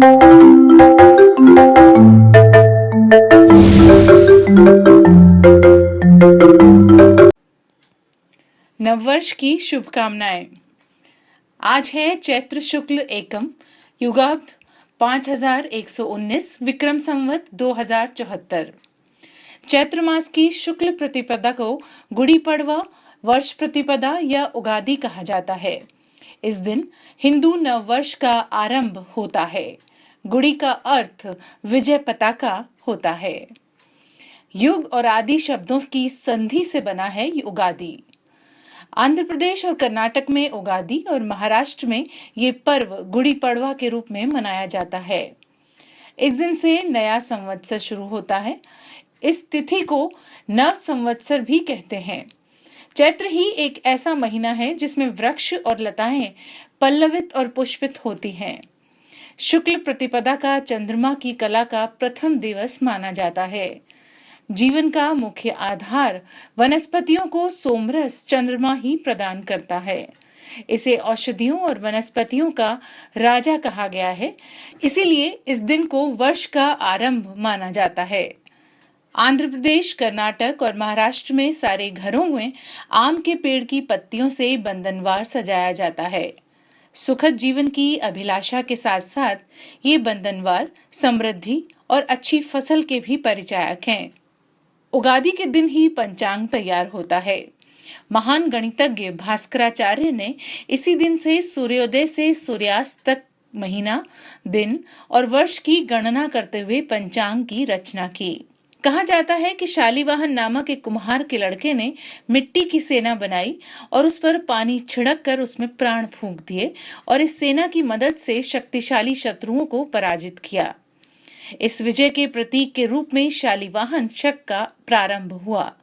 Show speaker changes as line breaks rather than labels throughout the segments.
नववर्ष की शुभकामनाएं। आज है चैत्र शुक्ल एकम, युगाब्द 5119, विक्रम संवत 2074। चैत्र मास की शुक्ल प्रतिपदा को गुड़ी पड़वा, वर्ष प्रतिपदा या उगादि कहा जाता है। इस दिन हिंदू नववर्ष का आरंभ होता है। गुड़ी का अर्थ विजय पताका होता है। युग और आदि शब्दों की संधि से बना है उगादि। आंध्र प्रदेश और कर्नाटक में उगादि और महाराष्ट्र में ये पर्व गुड़ी पड़वा के रूप में मनाया जाता है। इस दिन से नया संवत्सर शुरू होता है। इस तिथि को नव संवत्सर भी कहते हैं। चैत्र ही एक ऐसा महीना है जिसमें वृक्ष और लताएं पल्लवित और पुष्पित होती हैं। शुक्ल प्रतिपदा का चंद्रमा की कला का प्रथम दिवस माना जाता है। जीवन का मुख्य आधार वनस्पतियों को सोमरस चंद्रमा ही प्रदान करता है। इसे औषधियों और वनस्पतियों का राजा कहा गया है, इसीलिए इस दिन को वर्ष का आरंभ माना जाता है। आंध्र प्रदेश, कर्नाटक और महाराष्ट्र में सारे घरों में आम के पेड़ की पत्तियों से बंधनवार सजाया जाता है। सुखद जीवन की अभिलाषा के साथ साथ ये बंधनवार समृद्धि और अच्छी फसल के भी परिचायक हैं। उगादि के दिन ही पंचांग तैयार होता है। महान गणितज्ञ भास्कराचार्य ने इसी दिन से सूर्योदय से सूर्यास्त तक महीना, दिन और वर्ष की गणना करते हुए पंचांग की रचना की। कहा जाता है कि शालिवाहन नामक एक कुम्हार के लड़के ने मिट्टी की सेना बनाई और उस पर पानी छिड़क कर उसमें प्राण फूंक दिए और इस सेना की मदद से शक्तिशाली शत्रुओं को पराजित किया। इस विजय के प्रतीक के रूप में शालिवाहन शक का प्रारंभ हुआ।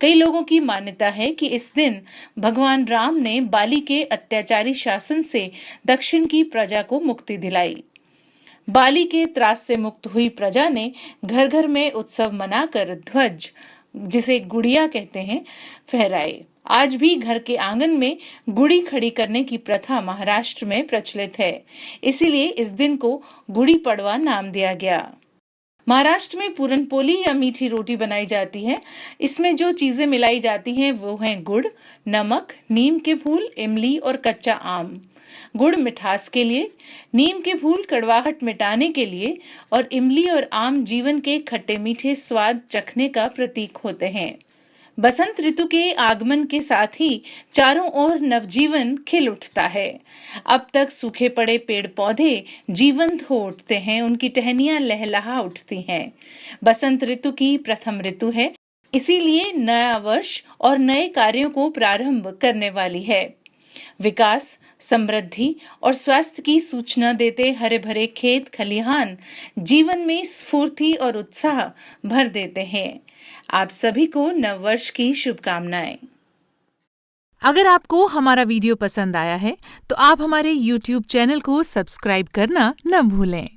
कई लोगों की मान्यता है कि इस दिन भगवान राम ने बाली के अत्याचारी शासन से दक्षिण की प्रजा को मुक्ति दिलाई। बाली के त्रास से मुक्त हुई प्रजा ने घर घर में उत्सव मनाकर ध्वज, जिसे गुड़िया कहते हैं, फहराए। आज भी घर के आंगन में गुड़ी खड़ी करने की प्रथा महाराष्ट्र में प्रचलित है, इसीलिए इस दिन को गुड़ी पड़वा नाम दिया गया। महाराष्ट्र में पूरनपोली या मीठी रोटी बनाई जाती है। इसमें जो चीजें मिलाई जाती हैं वो हैं गुड़, नमक, नीम के फूल, इमली और कच्चा आम। गुड़ मिठास के लिए, नीम के फूल कड़वाहट मिटाने के लिए और इमली और आम जीवन के खट्टे मीठे स्वाद चखने का प्रतीक होते हैं। बसंत ऋतु के आगमन के साथ ही चारों ओर नवजीवन खिल उठता है। अब तक सूखे पड़े पेड़ पौधे जीवंत हो उठते हैं, उनकी टहनियां लहलहा उठती हैं। बसंत ऋतु की प्रथम ऋतु है, इसीलिए नया वर्ष और नए कार्यों को प्रारंभ करने वाली है। विकास, समृद्धि और स्वास्थ्य की सूचना देते हरे भरे खेत खलिहान जीवन में स्फूर्ति और उत्साह भर देते हैं। आप सभी को नववर्ष की शुभकामनाएं।
अगर आपको हमारा वीडियो पसंद आया है तो आप हमारे YouTube चैनल को सब्सक्राइब करना न भूलें।